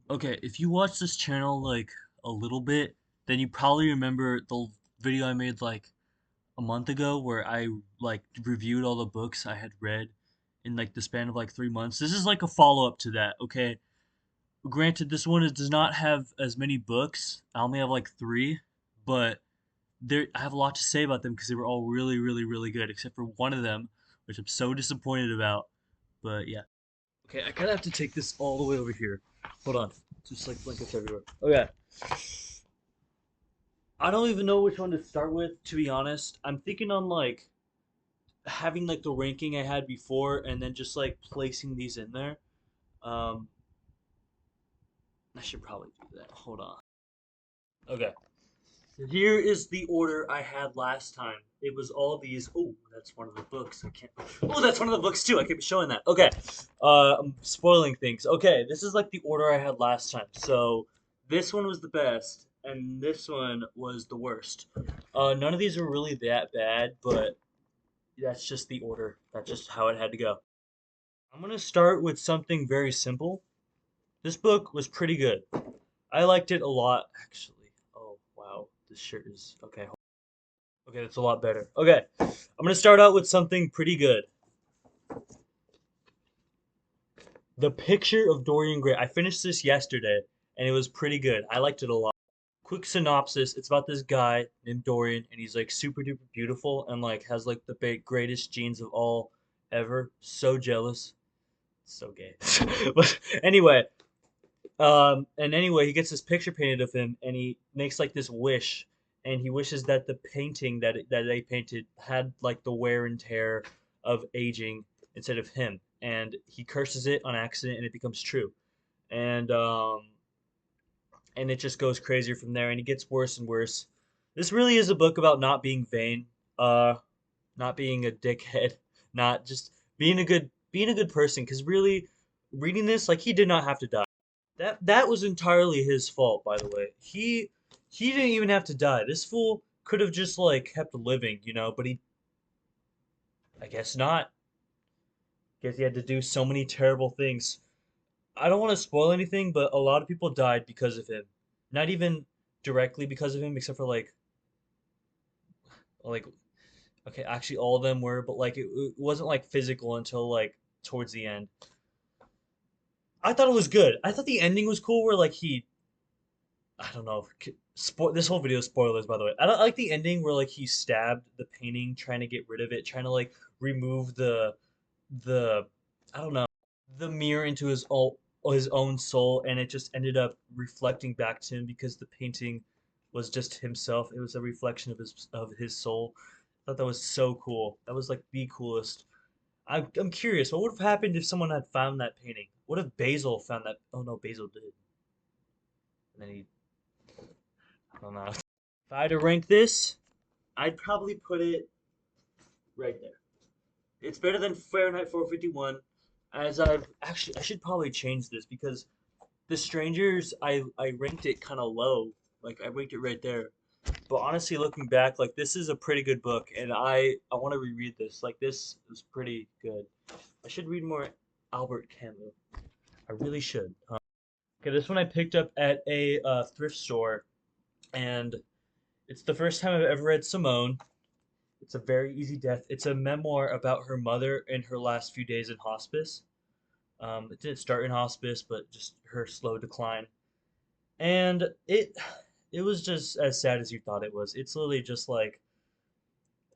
Okay, if you watch this channel like a little bit, then you probably remember the video I made like a month ago where I like reviewed all the books I had read in like the span of like 3 months. This is like a follow-up to that, okay? Granted, this one does not have as many books. I only have like three, but I have a lot to say about them because they were all really, really, really good, except for one of them, which I'm so disappointed about. But yeah. Okay, I kind of have to take this all the way over here. Hold on. Just like blankets everywhere. Okay. I don't even know which one to start with, to be honest. I'm thinking on like having like the ranking I had before and then just like placing these in there. Um, I should probably do that. Hold on. Okay. Here is the order I had last time. It was all these. Oh, that's one of the books. I can't. Oh, that's one of the books too. I keep showing that. Okay. I'm spoiling things. Okay, this is like the order I had last time. So this one was the best, and this one was the worst. None of these are really that bad, but that's just the order. That's just how it had to go. I'm gonna start with something very simple. This book was pretty good. I liked it a lot, actually. Oh wow, this shirt is okay. Okay, that's a lot better. Okay, I'm gonna start out with something pretty good. The Picture of Dorian Gray. I finished this yesterday, and it was pretty good. I liked it a lot. Quick synopsis: it's about this guy named Dorian, and he's like super duper beautiful, and like has like the greatest genes of all ever. So jealous. So gay. But anyway, and anyway, he gets this picture painted of him, and he makes like this wish, and he wishes that the painting that they painted had like the wear and tear of aging instead of him, and he curses it on accident, and it becomes true, and it just goes crazier from there, and it gets worse and worse. This really is a book about not being vain, uh, not being a dickhead, not just being a good person, because really, reading this, like he did not have to die. That was entirely his fault, by the way. He didn't even have to die. This fool could have just like kept living, but I guess not. Guess he had to do so many terrible things. I don't want to spoil anything, but a lot of people died because of him. Not even directly because of him, except for like okay, actually all of them were, but like it wasn't like physical until like towards the end. I thought it was good. I thought the ending was cool, where like I don't know. This whole video is spoilers, by the way. I like the ending where like he stabbed the painting, trying to get rid of it, trying to like remove the I don't know, the mirror into his own soul, and it just ended up reflecting back to him because the painting was just himself. It was a reflection of his soul. I thought that was so cool. That was like the coolest. I'm curious, what would have happened if someone had found that painting? What if Basil found that? Oh no, Basil did, and then he I don't know. If I had to rank this, I'd probably put it right there. It's better than Fahrenheit 451. As I should probably change this because The Strangers, I ranked it kind of low. Like I ranked it right there. But honestly, looking back, like this is a pretty good book, and I want to reread this. Like this is pretty good. I should read more Albert Camus. I really should. Okay, this one I picked up at a thrift store, and it's the first time I've ever read Simone. It's a very easy death. It's a memoir about her mother and her last few days in hospice. It didn't start in hospice, but just her slow decline. And it was just as sad as you thought it was. It's literally just like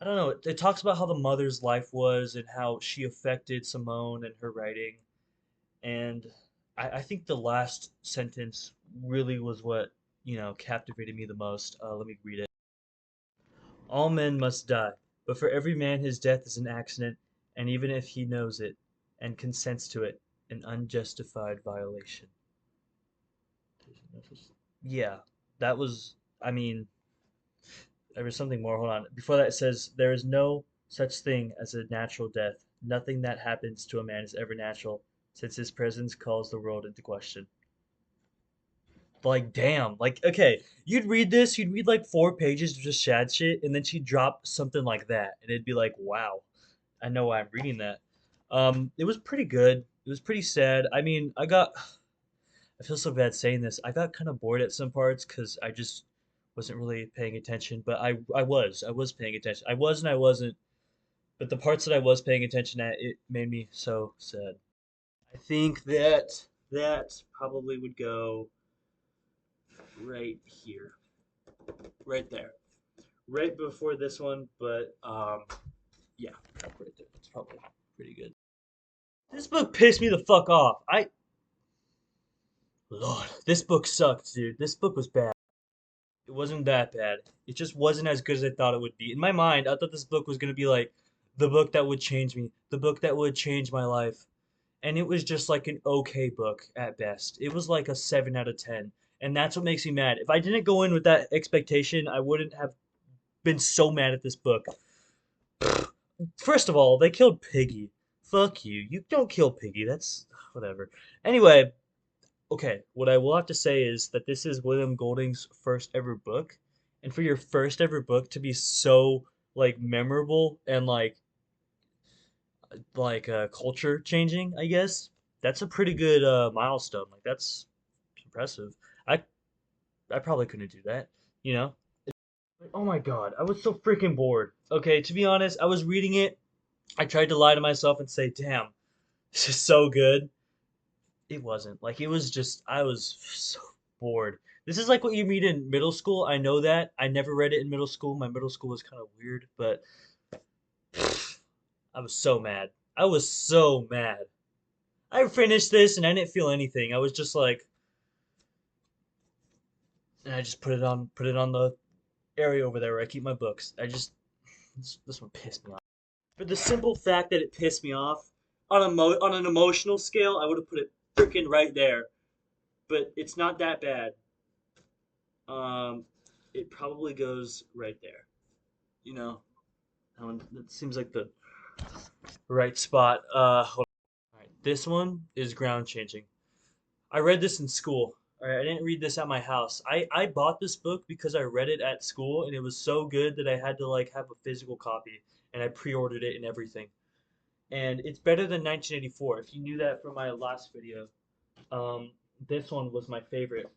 I don't know. It talks about how the mother's life was and how she affected Simone and her writing. And I think the last sentence really was what captivated me the most. Let me read it. All men must die, but for every man his death is an accident, and even if he knows it and consents to it, an unjustified violation. Yeah, that was. I mean, there was something more. Hold on. Before that, it says there is no such thing as a natural death. Nothing that happens to a man is ever natural, since his presence calls the world into question. Like, damn. Like, okay, you'd read like 4 pages of just sad shit, and then she'd drop something like that, and it'd be like, wow, I know why I'm reading that. It was pretty good. It was pretty sad. I mean, I feel so bad saying this. I got kind of bored at some parts because I just wasn't really paying attention. But I was paying attention. I was and I wasn't. But the parts that I was paying attention at, it made me so sad. I think that that probably would go right here, right there, right before this one. But yeah, right there. That's probably pretty good. This book pissed me the fuck off. Lord, this book sucked, dude. This book was bad. It wasn't that bad. It just wasn't as good as I thought it would be. In my mind, I thought this book was gonna be like the book that would change me, the book that would change my life. And it was just like an okay book at best. It was like a 7 out of 10. And that's what makes me mad. If I didn't go in with that expectation, I wouldn't have been so mad at this book. First of all, they killed Piggy. Fuck you. You don't kill Piggy. That's whatever. Anyway, okay, what I will have to say is that this is William Golding's first ever book. And for your first ever book to be so like memorable and culture changing, I guess, that's a pretty good milestone. Like that's impressive. I I probably couldn't do that, you know? Like, oh my god, I was so freaking bored. Okay, to be honest, I was reading it. I tried to lie to myself and say, "Damn, this is so good." It wasn't. Like it was just I was so bored. This is like what you read in middle school. I know that. I never read it in middle school. My middle school was kind of weird, but I was so mad. I was so mad. I finished this and I didn't feel anything. I was just like, and I just put it on the area over there where I keep my books. This one pissed me off. For the simple fact that it pissed me off on an emotional scale, I would have put it freaking right there. But it's not that bad. Um, it probably goes right there. You know, that seems like the right spot. Hold on. All right, this one is ground changing. I read this in school. All right, I didn't read this at my house. I bought this book because I read it at school and it was so good that I had to like have a physical copy and I pre-ordered it and everything. And it's better than 1984. If you knew that from my last video, um, this one was my favorite,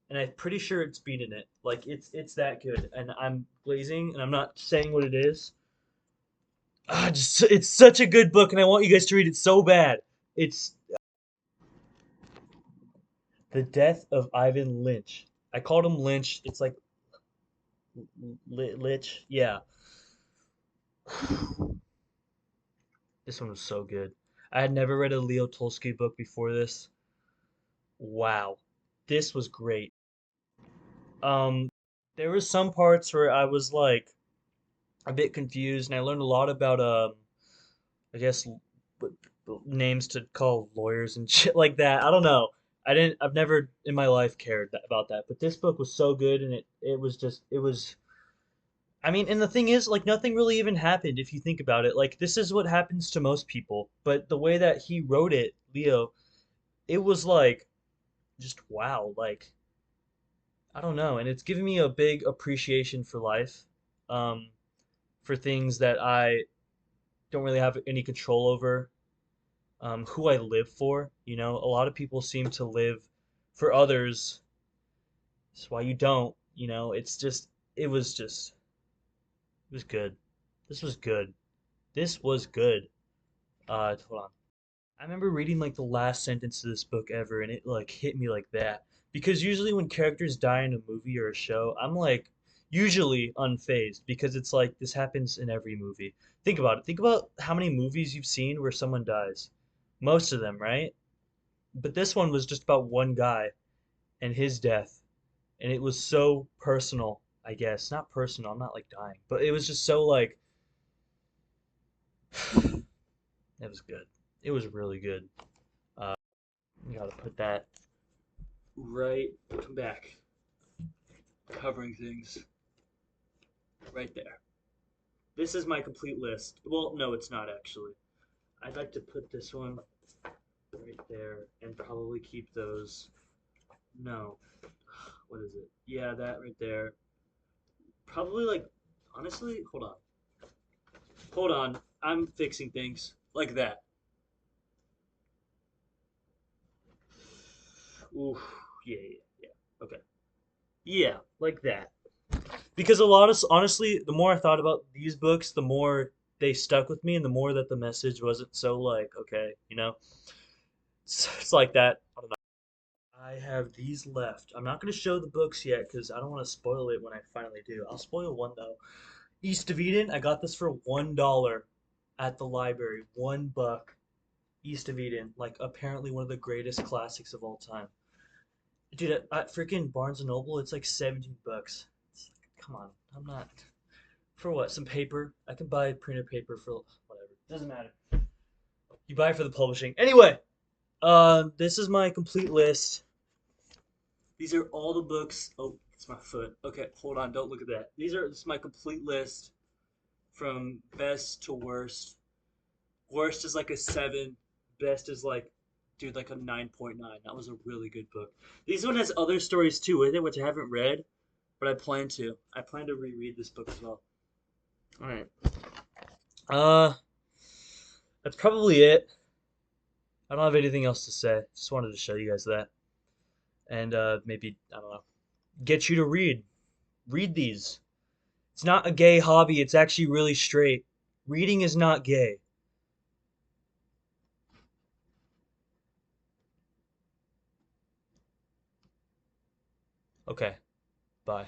and I'm pretty sure it's beaten it. Like it's that good, and I'm glazing, and I'm not saying what it is. Just it's such a good book, and I want you guys to read it so bad. It's The Death of Ivan Lynch. I called him Lynch. It's like Lich. Yeah, this one was so good. I had never read a Leo Tolstoy book before this. Wow, this was great. Um, there were some parts where I was like a bit confused, and I learned a lot about I guess names to call lawyers and shit like that. I don't know. I've never in my life cared about that, but this book was so good, and it was just it was. I mean, and the thing is, like, nothing really even happened if you think about it. Like, this is what happens to most people, but the way that he wrote it, Leo, it was like just wow. Like, I don't know, and it's given me a big appreciation for life, um, for things that I don't really have any control over, who I live for. You know, a lot of people seem to live for others. That's why you don't. You know, it was good. This was good. This was good. Hold on. I remember reading like the last sentence of this book ever, and it like hit me like that. Because usually when characters die in a movie or a show, I'm like usually unfazed because it's like this happens in every movie. Think about it. Think about how many movies you've seen where someone dies. Most of them, right? But this one was just about one guy and his death, and it was so personal. I guess not personal. I'm not like dying, but it was just so like it was good. It was really good. Uh, you gotta put that right. Come back, covering things right there. This is my complete list. Well, no, it's not actually. I'd like to put this one right there and probably keep those. No, what is it? Yeah, that right there. Probably like, honestly, hold on. Hold on. I'm fixing things like that. Oof. Yeah, yeah, yeah. Okay. Yeah, like that. Because a lot of honestly, the more I thought about these books, the more they stuck with me, and the more that the message wasn't so like okay, it's like that. I don't know. I have these left. I'm not gonna show the books yet because I don't want to spoil it when I finally do. I'll spoil one though. East of Eden. I got this for $1 at the library. $1. East of Eden, like apparently one of the greatest classics of all time. Dude, at freaking Barnes and Noble, it's like $17. It's like, come on, I'm not for what? Some paper? I can buy printed paper for whatever. Doesn't matter. You buy it for the publishing. Anyway, this is my complete list. These are all the books. Oh, it's my foot. Okay, hold on. Don't look at that. This is my complete list from best to worst. Worst is like a 7. Best is like, dude, like a 9.9. That was a really good book. This one has other stories too with it, which I haven't read, but I plan to. I plan to reread this book as well. All right. Uh, that's probably it. I don't have anything else to say. Just wanted to show you guys that, and maybe I don't know, get you to read. Read these. It's not a gay hobby. It's actually really straight. Reading is not gay. Okay. Bye.